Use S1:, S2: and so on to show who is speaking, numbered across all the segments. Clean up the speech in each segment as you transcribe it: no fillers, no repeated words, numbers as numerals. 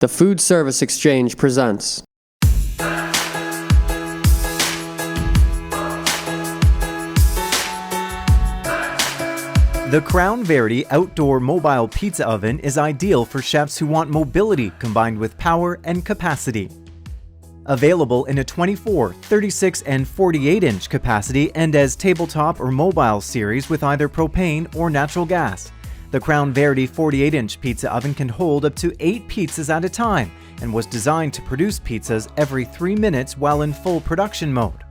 S1: The Food Service Exchange presents.
S2: The Crown Verity outdoor mobile pizza oven is ideal for chefs who want mobility combined with power and capacity. Available in a 24, 36, and 48-inch capacity and as tabletop or mobile series with either propane or natural gas. The Crown Verity 48-inch pizza oven can hold up to 8 pizzas at a time and was designed to produce pizzas every 3 minutes while in full production mode.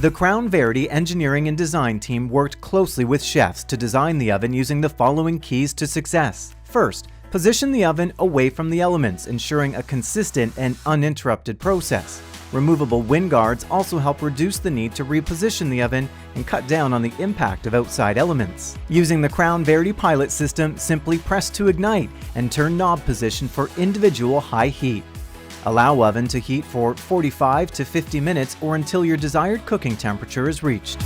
S2: The Crown Verity engineering and design team worked closely with chefs to design the oven using the following keys to success. First, position the oven away from the elements, ensuring a consistent and uninterrupted process. Removable wind guards also help reduce the need to reposition the oven and cut down on the impact of outside elements. Using the Crown Verity pilot system, simply press to ignite and turn knob position for individual high heat. Allow oven to heat for 45 to 50 minutes or until your desired cooking temperature is reached.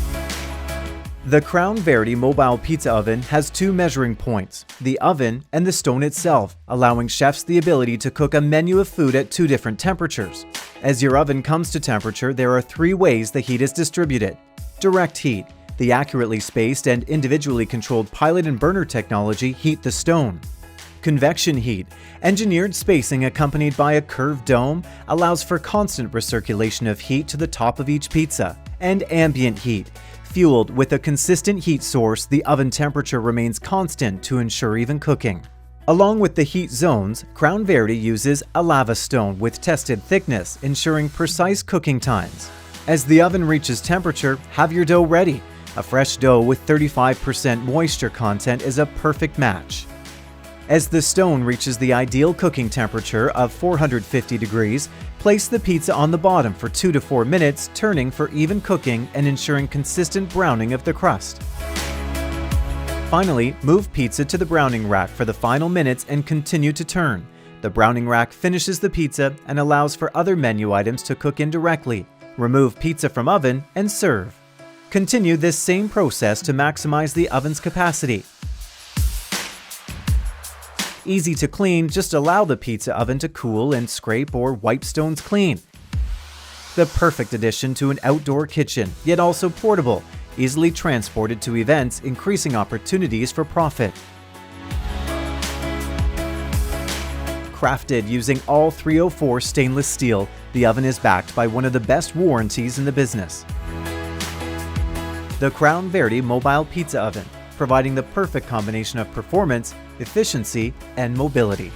S2: The Crown Verity mobile pizza oven has 2 measuring points, the oven and the stone itself, allowing chefs the ability to cook a menu of food at 2 different temperatures. As your oven comes to temperature, there are 3 ways the heat is distributed. Direct heat. The accurately spaced and individually controlled pilot and burner technology heat the stone. Convection heat. Engineered spacing accompanied by a curved dome allows for constant recirculation of heat to the top of each pizza. And ambient heat. Fueled with a consistent heat source, the oven temperature remains constant to ensure even cooking. Along with the heat zones, Crown Verity uses a lava stone with tested thickness, ensuring precise cooking times. As the oven reaches temperature, have your dough ready. A fresh dough with 35% moisture content is a perfect match. As the stone reaches the ideal cooking temperature of 450 degrees, place the pizza on the bottom for 2 to 4 minutes, turning for even cooking and ensuring consistent browning of the crust. Finally, move pizza to the browning rack for the final minutes and continue to turn. The browning rack finishes the pizza and allows for other menu items to cook in directly. Remove pizza from oven and serve. Continue this same process to maximize the oven's capacity. Easy to clean, just allow the pizza oven to cool and scrape or wipe stones clean. The perfect addition to an outdoor kitchen, yet also portable, easily transported to events, increasing opportunities for profit. Crafted using all 304 stainless steel, the oven is backed by one of the best warranties in the business. The Crown Verity mobile pizza oven, providing the perfect combination of performance, efficiency, and mobility.